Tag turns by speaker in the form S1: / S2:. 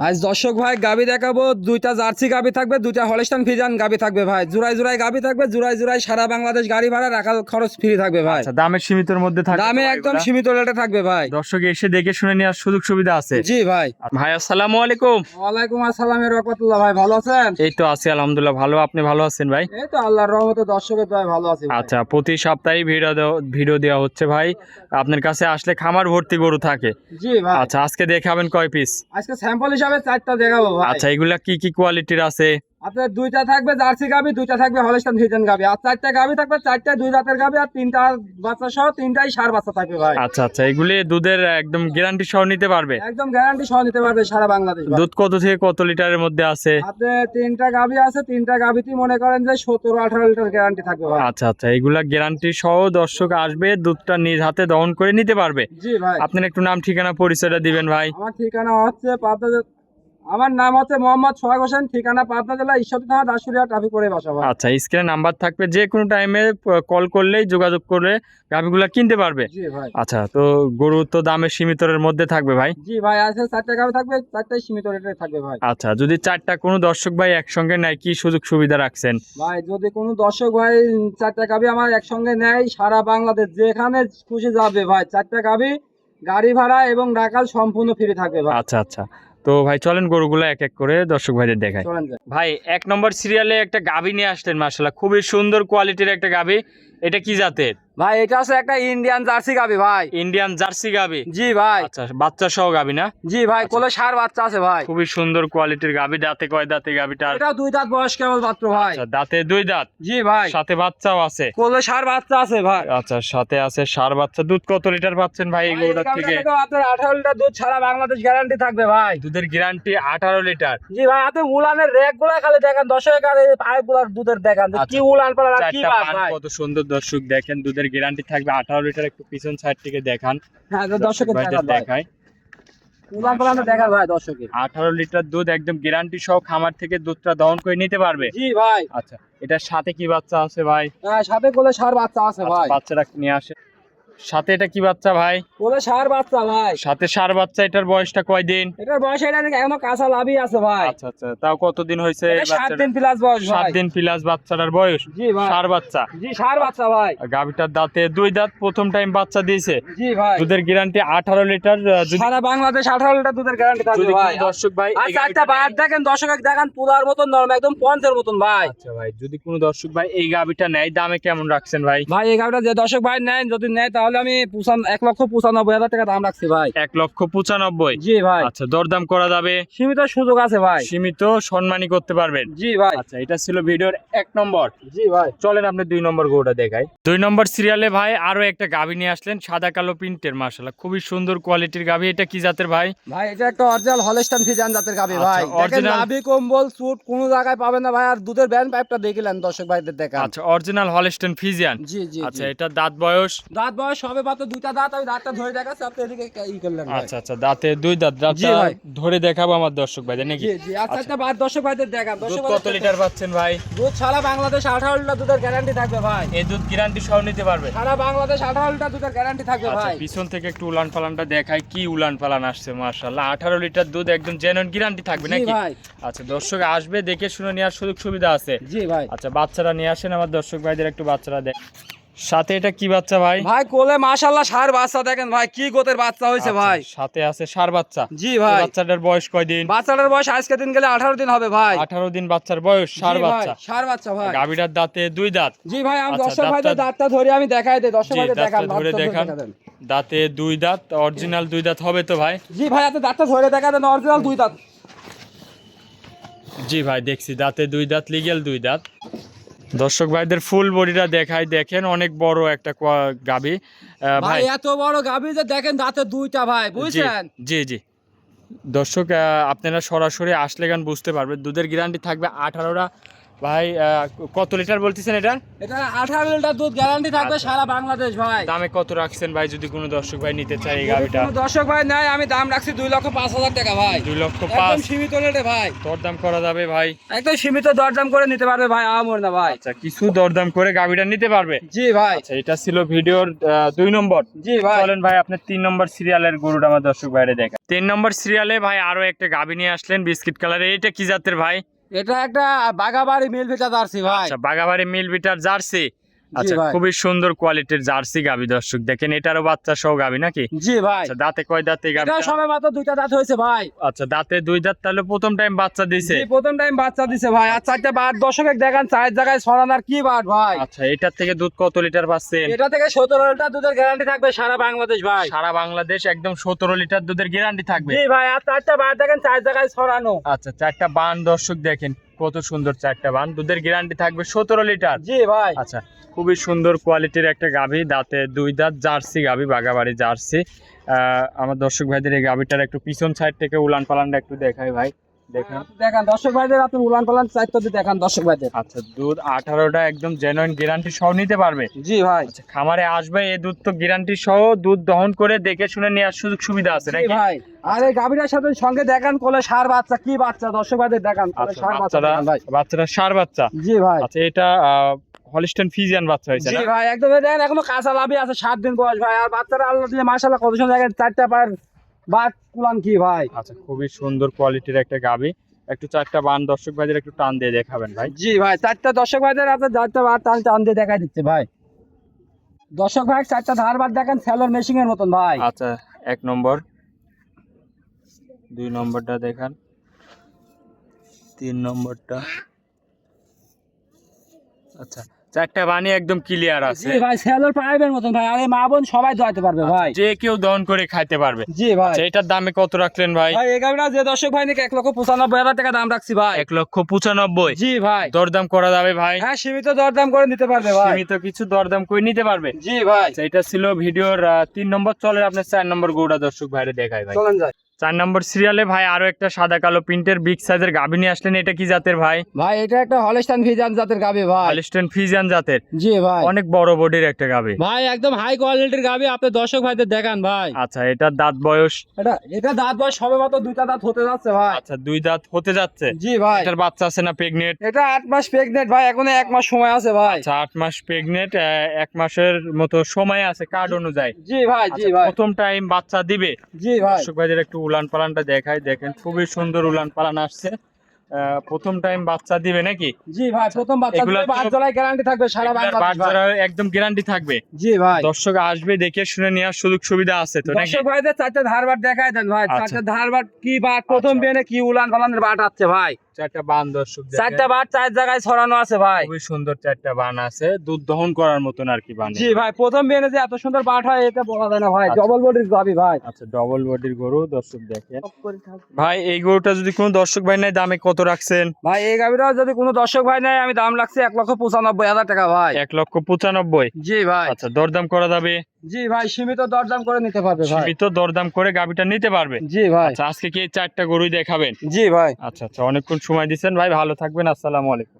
S1: আজ দর্শক ভাই গাবি দেখাবো, দুইটা জার্সি গাবি থাকবে, দুইটা হলস্টাইন ফ্রিজিয়ান গাবি থাকবে ভাই। জোড়ায় জোড়ায় গাবি থাকবে, জোড়ায় জোড়ায় সারা বাংলাদেশ গাড়ি ভাড়া রাখাল খরচ ফ্রি থাকবে ভাই।
S2: আচ্ছা, দামের সীমিতর মধ্যে থাকবে,
S1: দামে একদম সীমিত রেটে থাকবে ভাই।
S2: দর্শক এসে দেখে শুনে নেওয়ার সুযোগ সুবিধা আছে।
S1: জি ভাই।
S2: ভাই আসসালামু আলাইকুম।
S1: ওয়ালাইকুম আসসালাম রাহমাতুল্লাহ। ভাই ভালো আছেন?
S2: এই তো আছি আলহামদুলিল্লাহ, ভালো। আপনি ভালো আছেন ভাই?
S1: এই তো আল্লাহর রহমতে দর্শকের দয়ায় ভালো আছি ভাই।
S2: আচ্ছা, প্রতি সপ্তাহে ভিডিও দেওয়া হচ্ছে ভাই। আপনার কাছে আসলে খামার ভর্তি গরু থাকে।
S1: জি ভাই।
S2: আচ্ছা, আজকে দেখাবেন কয় পিস?
S1: আজকে স্যাম্পল হিসাবে 4টা দেখাবো ভাই।
S2: আচ্ছা, এগুলা কি কি কোয়ালিটির আছে?
S1: আপনার দুইটা থাকবে জার্সি গাবি, দুইটা থাকবে হলস্টাইন ফ্রিজিয়ান গাবি, আর 4টা গাবি থাকবে, 4টা দুই দাঁতের গাবি, আর 3টা বাচ্চা সহ 3টাই ষাঁড় বাচ্চা থাকবে ভাই।
S2: আচ্ছা আচ্ছা, এগুলি দুধের একদম গ্যারান্টি সহ নিতে পারবে?
S1: একদম গ্যারান্টি সহ নিতে পারবে সারা বাংলাদেশ ভাই।
S2: দুধ কত থেকে কত লিটারের মধ্যে আছে?
S1: আপনি 3টা গাবি আছে, 3টা গাবিতেই মনে করেন যে 17-18 লিটার গ্যারান্টি থাকবে ভাই।
S2: আচ্ছা আচ্ছা, এগুলা গ্যারান্টি সহ দর্শক আসবে, দুধটা নিজ হাতে দহন করে নিতে পারবে।
S1: জি ভাই।
S2: আপনার একটু নাম ঠিকানা পরিচয়টা দিবেন ভাই।
S1: আমার ঠিকানা হচ্ছে আমার নাম হচ্ছে মোহাম্মদ সোহাগ হোসেন, ঠিকানা পাবনা জেলা ঈশ্বরদী থানা দাসুরিয়া ট্রাফিক করে বাসা ভাই।
S2: আচ্ছা, স্ক্রিনে নাম্বার থাকবে, যে কোনো টাইমে কল করলেই যোগাযোগ করে গাভিগুলা কিনতে পারবে।
S1: জি ভাই।
S2: আচ্ছা, তো গরু তো দামের সীমিতর মধ্যে থাকবে ভাই।
S1: জি ভাই, আছে 4টা গাবি থাকবে, 4টাই সীমিত রেটে থাকবে ভাই।
S2: আচ্ছা, যদি 4টা কোনো দর্শক ভাই একসঙ্গে নেয়, কি সুযোগ সুবিধা রাখছেন?
S1: ভাই যদি কোনো দর্শক ভাই 4টা গাবি আমার একসঙ্গে নেয়, সারা বাংলাদেশ যেখানে খুশি যাবে ভাই, 4টা গাবি গাড়ি ভাড়া এবং রাখাল সম্পূর্ণ ফ্রি থাকবে ভাই।
S2: আচ্ছা আচ্ছা, তো ভাই চলেন গরুগুলো এক এক করে দর্শক ভাইদের দেখাই।
S1: চলেন যাই।
S2: ভাই 1 নম্বর সিরিয়ালে একটা গাভী নিয়ে আসলেন, মাশাআল্লাহ খুবই সুন্দর কোয়ালিটির একটা গাভী। এটা কি জাতের?
S1: ভাই এটা আছে একটা ইন্ডিয়ান জার্সি গাবি ভাই।
S2: ইন্ডিয়ান জার্সি গাভী?
S1: জি ভাই।
S2: আচ্ছা, বাচ্চা সহ গাভী না?
S1: জি ভাই, কোলে ষাঁড় বাচ্চা আছে ভাই।
S2: খুবই সুন্দর কোয়ালিটির গাভী। দাঁতে কয় দাঁতে গাভীটার?
S1: এটাও 2 দাঁত বয়স কেবল মাত্র ভাই।
S2: আচ্ছা, দাঁতে 2 দাঁত।
S1: জি ভাই।
S2: সাথে বাচ্চাও আছে?
S1: কোলে ষাঁড় বাচ্চা আছে ভাই।
S2: আচ্ছা, সাথে আছে ষাঁড় বাচ্চা। দুধ কত লিটার পাচ্ছেন ভাই এই গরুটার থেকে?
S1: আপনার 18 লিটার দুধ সারা বাংলাদেশ গ্যারান্টি থাকবে ভাই।
S2: দুধের গ্যারান্টি 18 লিটার?
S1: জি ভাই, আপনি উলানের রেক গুলা খালি দেখেন, দর্শক আর এই পাইপ গুলার দুধের দেখেন যে কি উলান পালান আর কি
S2: 4টা
S1: বাপ
S2: পান
S1: ভাই।
S2: কত সুন্দর দর্শক দেখেন, দুধের গ্যারান্টি থাকবে 18 লিটার। একটু পিছন সাইড থেকে দেখান,
S1: হ্যাঁ দর্শকের
S2: ভাইদের
S1: দেখান ভাই।
S2: দেখায়।
S1: উলান পালান দেখান ভাই দর্শকের।
S2: 18 লিটার দুধ, একদম গ্যারান্টি সহ খামার থেকে দুধটা দহন করে নিতে পারবে।
S1: জি ভাই।
S2: আচ্ছা, এটার সাথে কি বাচ্চা আছে ভাই?
S1: হ্যাঁ, সাথে কোলে ষাঁড় বাচ্চা আছে
S2: আচ্ছা,
S1: ভাই।
S2: বাচ্চাটা নিয়ে আসে। সাথে এটা কি বাচ্চা ভাই?
S1: কোলে ষাঁড় বাচ্চা ভাই।
S2: সাথে ষাঁড় বাচ্চা। এটার বয়সটা কয়দিন?
S1: এটার বয়স এটা এখনো কাঁচা লাভই আছে ভাই।
S2: আচ্ছা আচ্ছা, তাও কতদিন হয়েছে এই
S1: 7
S2: বাচ্চাটার?
S1: দিন প্লাস বয়স
S2: 7
S1: ভাই।
S2: দিন প্লাস বাচ্চাটার বয়স।
S1: জি ভাই।
S2: ষাঁড় বাচ্চা?
S1: জি ষাঁড় বাচ্চা ভাই।
S2: গাভীটার দাঁতে 2 দাঁত, প্রথম টাইম বাচ্চা দিয়েছে।
S1: জি ভাই।
S2: দুধের গ্যারান্টি 18 লিটার। যদি
S1: সারা বাংলাদেশ 18 লিটার দুধের গ্যারান্টি থাকবে
S2: যদি
S1: ভাই।
S2: কোনো দর্শক ভাই এই
S1: আচ্ছা, একটা
S2: গাভীটা
S1: বাদ দেখেন, দর্শক দেখান পুরার মতন নরম, একদম পঞ্চের মতন ভাই।
S2: আচ্ছা ভাই, যদি কোনো দর্শক ভাই এই গাভীটা নেয়, দামে কেমন রাখছেন ভাই?
S1: ভাই এই গাড়িটা যে দর্শক ভাই নেন, যদি নেয় তাহলে আমি 1,95,000 টাকা দাম রাখছি ভাই।
S2: 1,95,000?
S1: জি ভাই।
S2: আচ্ছা, দরদাম করা যাবে?
S1: সীমিত সুযোগ আছে ভাই।
S2: সীমিত সম্মানই করতে পারবেন?
S1: জি ভাই।
S2: আচ্ছা, এটা ছিল ভিডিওর 1 নম্বর।
S1: জি ভাই।
S2: চলেন আপনি 2 নম্বর গরুটা দেখাই। 2 নম্বর সিরিয়ালে ভাই আরো একটা গাভী নিয়ে আসলেন, সাদা কালো প্রিন্টের, মাশাআল্লাহ খুবই সুন্দর কোয়ালিটির গাভী। এটা কি জাতের ভাই?
S1: ভাই এটা একটা অরিজিনাল হলস্টাইন ফ্রিজিয়ান জাতের গাবি
S2: আচ্ছা,
S1: ভাই। দেখেন
S2: original-
S1: নাভি কম্বল সুট কোনো জায়গায় পাবেন না ভাই, আর দুধের ব্যান্ড পাইপটা দেখিলেন দর্শক ভাইদের দেখান।
S2: আচ্ছা, অরিজিনাল হলস্টাইন ফ্রিজিয়ান।
S1: জি জি।
S2: আচ্ছা, এটা দাঁত বয়স?
S1: দাঁত বয়স সবে মাত্র 2টা দাঁত, আমি দাঁতটা ধরে দেখাচ্ছি, আপনি এদিকে ই করলেন ভাই।
S2: আচ্ছা আচ্ছা, দাঁতে 2 দাঁত।
S1: জি
S2: দাঁতটা
S1: ভাই।
S2: ধরে দেখাবো আমার দর্শক ভাইদের নাকি?
S1: জি জি। আচ্ছা, একটা বাদ দর্শক ভাইদের দেখান।
S2: দুধ
S1: দর্শক
S2: কত লিটার পাচ্ছেন ভাই?
S1: দুধ সারা বাংলাদেশ 18 লিটার দুধের গ্যারান্টি থাকবে ভাই।
S2: এই দুধ গ্যারান্টি সহ নিতে পারবে?
S1: সারা বাংলাদেশ 18 লিটার দুধের গ্যারান্টি থাকবে
S2: আচ্ছা,
S1: ভাই।
S2: পিছন থেকে একটু উলান পালানটা দেখাই, কি উলান পালান আসছে মাশাআল্লাহ। 18 লিটার দুধ, একদম জেনুইন গ্যারান্টি থাকবে
S1: জি
S2: নাকি?
S1: ভাই।
S2: আচ্ছা, দর্শক আসবে দেখে শুনে নেওয়ার সুযোগ সুবিধা আছে।
S1: জি ভাই।
S2: আচ্ছা, বাচ্চারা নিয়ে আসেন আমার দর্শক ভাইদের, একটু বাচ্চারা দেখ। সাথে এটা কি বাচ্চা ভাই?
S1: ভাই কোলে মাশাআল্লাহ ষাঁড় বাচ্চা, দেখেন ভাই কি গোতের বাচ্চা হয়েছে
S2: আচ্ছা,
S1: ভাই।
S2: সাথে আছে ষাঁড় বাচ্চা?
S1: জি
S2: এই
S1: ভাই।
S2: বাচ্চাটার বয়স কয়দিন?
S1: বাচ্চাটার বয়স আজকে দিন গেলে 18 দিন হবে ভাই।
S2: 18 দিন বাচ্চার বয়স, ষাঁড়
S1: জি ভাই,
S2: বাচ্চা।
S1: ষাঁড় বাচ্চা ভাই।
S2: গাভীটার দাঁতে 2 দাঁত?
S1: জি ভাই, আমি
S2: আচ্ছা,
S1: দর্শক ভাইদের
S2: দাঁতটা-
S1: দাঁতটা ধরে আমি দেখাই দেই, দর্শক
S2: জি,
S1: ভাইদের দেখান,
S2: দাঁতটা ধরে
S1: দাঁতটা
S2: দেখান।
S1: দেখা দেন।
S2: দাঁতে 2 দাঁত, অরিজিনাল 2 দাঁত হবে তো ভাই?
S1: জি ভাই, আপনি দাঁতটা ধরে দেখা দেন, অরিজিনাল 2 দাঁত।
S2: জি ভাই, দেখছি দাঁতে 2 দাঁত, লিগ্যাল 2 দাঁত। দর্শক ভাইদের ফুল বডিটা দেখাই, দেখেন অনেক বড় একটা গাভী
S1: ভাই
S2: ভাই।
S1: এত বড় গাভী যে দেখেন দাঁতে 2টা ভাই,
S2: জি
S1: বুঝছেন?
S2: জি জি। দর্শক আপনারা সরাসরি আসলে গান বুঝতে পারবেন। দুধের গ্যারান্টি থাকবে 18টা ভাই কত লিটার বলতেছেন এটা?
S1: এটা 18 লিটার দুধ গ্যারান্টি থাকবে
S2: আচ্ছা।
S1: সারা বাংলাদেশ ভাই।
S2: দামে কত রাখছেন ভাই, যদি কোনো দর্শক ভাই নিতে চায় এই
S1: যদি
S2: গাভিটা?
S1: কোনো দর্শক ভাই নাই, আমি দাম রাখছি 2,05,000 টাকা ভাই।
S2: 2,05,000
S1: একদম সীমিত রেটে ভাই,
S2: দরদাম করা যাবে ভাই?
S1: একদম সীমিত দরদাম করে নিতে পারবে ভাই, আমর না ভাই।
S2: আচ্ছা, কিছু দরদাম করে গাভিটা নিতে পারবে।
S1: জি ভাই।
S2: আচ্ছা, এটা ছিল ভিডিওর 2 নম্বর।
S1: জি ভাই।
S2: চলেন ভাই আপনার 3 নম্বর সিরিয়ালের গরুটা আমার দর্শক ভাইরে দেখা। 3 নম্বর সিরিয়ালে ভাই আরো একটা গাভি নিয়ে আসলেন বিস্কিট কালারের। এটা কি জাতের ভাই?
S1: এটা একটা বাগাবাড়ি মিল ভেটা জার্সি ভাই।
S2: আচ্ছা, বাগাবাড়ি মিল বিটার জার্সি। আচ্ছা,
S1: ভাই।
S2: খুবই সুন্দর কোয়ালিটির জার্সি গাভি দর্শক দেখেন, এটারও বাচ্চা সহ গাভি নাকি?
S1: জি ভাই।
S2: আচ্ছা, দাঁতে কয় দাঁতে
S1: এটা
S2: গাভি?
S1: সবে মাত্র 2টা দাঁত হয়েছে ভাই।
S2: আচ্ছা, দাঁতে 2 দাঁত, তাহলে প্রথম টাইম বাচ্চা দিছে।
S1: জি, প্রথম টাইম বাচ্চা দিছে ভাই। আর 4টা বার দর্শকের দেখান, 4 জায়গায় ছড়ানোর কি বার ভাই।
S2: আচ্ছা, এটার থেকে দুধ কত লিটার পাচ্ছেন?
S1: এটা থেকে 17 লিটার দুধের গ্যারান্টি থাকবে সারা বাংলাদেশ ভাই।
S2: সারা বাংলাদেশ একদম 17 লিটার দুধের গ্যারান্টি থাকবে।
S1: জি ভাই। আর 4টা বার দেখেন, 4 জায়গায় ছড়ানো।
S2: আচ্ছা, 4টা বান দর্শক দেখেন কত সুন্দর, 4টা বান, দুধের গ্যারান্টি থাকবে 17 লিটার।
S1: জি ভাই।
S2: আচ্ছা, খুবই সুন্দর কোয়ালিটির একটা গাভি, দাঁতে 2 দাঁত, জার্সি গাভি, বাগাবাড়ি জার্সি। আমার দর্শক ভাইদের এই গাভিটার একটু পিছন সাইড থেকে উলান পালানটা একটু দেখাই ভাই, দেখেন।
S1: দেখান দর্শক ভাইদের, আপনি উলান পালান চাইতে দেখান দর্শক ভাইদের।
S2: আচ্ছা, দুধ 18টা একদম জেনুইন গ্যারান্টি সহ নিতে পারবে।
S1: জি ভাই।
S2: আচ্ছা, খামারে আসবে এই দুধ তো গ্যারান্টি সহ, দুধ দহন করে দেখে শুনে নেওয়ার সুযোগ সুবিধা আছে
S1: জি
S2: নাকি?
S1: ভাই। আর এই গাভীটার সাথে সঙ্গে দেখান কোলে ষাঁড় বাচ্চা, কি বাচ্চা দর্শক ভাইদের দেখান। কোলে
S2: আচ্ছা,
S1: ষাঁড় বাচ্চা
S2: বাচ্চারা
S1: দেখান ভাই।
S2: বাচ্চারা ষাঁড় বাচ্চা।
S1: জি ভাই।
S2: আচ্ছা, এটা হলিস্টাইন ফ্রিজিয়ান বাচ্চা হয়েছে
S1: জি
S2: না?
S1: ভাই, একদম দেখেন এখনো কাঁচা লাভই আছে, 7 দিন বয়স ভাই। আর বাচ্চারা আল্লাহ দিলে মাশাআল্লাহ কত সুন্দর দেখেন, 4টা পায়ের বাট কুলান কি ভাই।
S2: আচ্ছা, খুবই সুন্দর কোয়ালিটির একটা গাভি। একটু 4টা বান দর্শক ভাইদের একটু টান দিয়ে দেখাবেন ভাই।
S1: জি ভাই, 4টা দর্শক ভাইদের আপনার 4টা বার টান টান দিয়ে দেখাই দিচ্ছে ভাই। দর্শক ভাই 4টা ধার বার দেখেন, সেলর মেশিং এর মতন ভাই।
S2: আচ্ছা, 1 নম্বর, 2 নম্বরটা দেখান, 3 নম্বরটা। আচ্ছা, 4টা বানি একদম ক্লিয়ার আছে।
S1: জি ভাই, সেলর পাইবের মতন ভাই। আর এই মা বোন সবাই দোয়াতে পারবে ভাই।
S2: যে কেউ দহন করে খাইতে পারবে।
S1: জি ভাই।
S2: আচ্ছা, এটার দামে কত রাখলেন ভাই?
S1: ভাই এই গাড়িটা যে দর্শক ভাই নাকি 1,95,000 টাকা দাম রাখছি ভাই।
S2: 1,95,000।
S1: জি ভাই।
S2: দরদাম করা যাবে ভাই?
S1: হ্যাঁ, সীমিত দরদাম করে নিতে পারবে ভাই।
S2: সীমিত কিছু দরদাম করে নিতে পারবে।
S1: জি ভাই।
S2: আচ্ছা, এটা ছিল ভিডিওর 3 নম্বর। চলে আপনার 4 নম্বর গরুটা দর্শক ভাইরে দেখাই ভাই।
S1: চলেন যাই।
S2: 4 নম্বর সিরিয়ালে ভাই আরো একটা সাদা কালো প্রিন্টের বিগ সাইজের গাভী নিয়ে আসলেন। এটা কি জাতের ভাই?
S1: ভাই এটা একটা হলস্টাইন ফ্রিজিয়ান জাতের গাভী ভাই।
S2: হলিস্টাইন ফ্রিজিয়ান জাতের।
S1: জি ভাই।
S2: অনেক বড় বডির একটা গাভী
S1: ভাই একদম হাই কোয়ালিটির গাভী, আপনি দর্শক ভাইদের দেখান ভাই।
S2: আচ্ছা, এটার দাঁত বয়স?
S1: এটা দাঁত বয়স সবে মাত্র 2টা দাঁত হতে যাচ্ছে ভাই।
S2: আচ্ছা, 2 দাঁত হতে যাচ্ছে।
S1: জি ভাই।
S2: এটার বাচ্চা আছে না প্রেগনেন্ট?
S1: এটা 8 মাস প্রেগনেন্ট ভাই, এখনো 1 মাস সময় আছে ভাই।
S2: আচ্ছা, 8 মাস প্রেগনেন্ট, 1 মাসের মতো সময় আছে কার্ড অনুযায়ী।
S1: জি ভাই। জি
S2: আচ্ছা,
S1: ভাই।
S2: প্রথম টাইম বাচ্চা দিবে।
S1: জি ভাই।
S2: দর্শক ভাইদের একটু উলান পালানটা দেখাই, দেখেন খুবই সুন্দর উলান পালান আসছে। প্রথম টাইম বাচ্চা দিবে নাকি?
S1: জি ভাই, প্রথম বাচ্চা
S2: এগুলা
S1: দিলে
S2: তো-
S1: 8 জোড়ায় গ্যারান্টি থাকবে সারা
S2: এগুলার
S1: বাংলাদেশ ভাই।
S2: বাচ্চারা একদম গ্যারান্টি থাকবে।
S1: জি ভাই।
S2: দর্শক আসবে দেখে শুনে নেওয়ার সুযোগ সুবিধা আছে তো নাকি?
S1: দর্শক ভাইদের 4টা ধারবার দেখায় দেন ভাই।
S2: আচ্ছা।
S1: 4টা ধারবার কি বাট, প্রথম
S2: আচ্ছা।
S1: বেনে কি উলান পালানের বাট আছে ভাই।
S2: 4টা বান দর্শক দেখেন।
S1: 4টা বাট 4 জায়গায় ছড়ানো আছে ভাই।
S2: খুবই সুন্দর 4টা বান আছে, দুধ দহন করার মতন আর কি বান।
S1: জি ভাই, প্রথম বেনে যে এত সুন্দর বাট হয় এটা বলা যায় না ভাই।
S2: আচ্ছা।
S1: ডবল বডির গাভী ভাই।
S2: আচ্ছা, ডবল বডির গরু দর্শক দেখেন। ভাই এই গরুটা যদি কোনো দর্শক ভাই নাই, দামে কত রাখছেন?
S1: ভাই এই গাভীটা যদি কোনো দর্শক ভাই নেয়, আমি দাম রাখছি 1,95,000 টাকা ভাই।
S2: 1,95,000।
S1: জি ভাই।
S2: আচ্ছা, দরদাম করা যাবে?
S1: জি ভাই, সীমিত দরদাম করে নিতে পারবে ভাই।
S2: সীমিত দরদাম করে গাবিটা নিতে পারবে।
S1: জি ভাই।
S2: আচ্ছা, আজকে কি এই 4টা গরুই দেখাবেন?
S1: জি ভাই।
S2: আচ্ছা, অনেকক্ষণ সময় দিচ্ছেন ভাই, ভালো থাকবেন, আসসালামু আলাইকুম।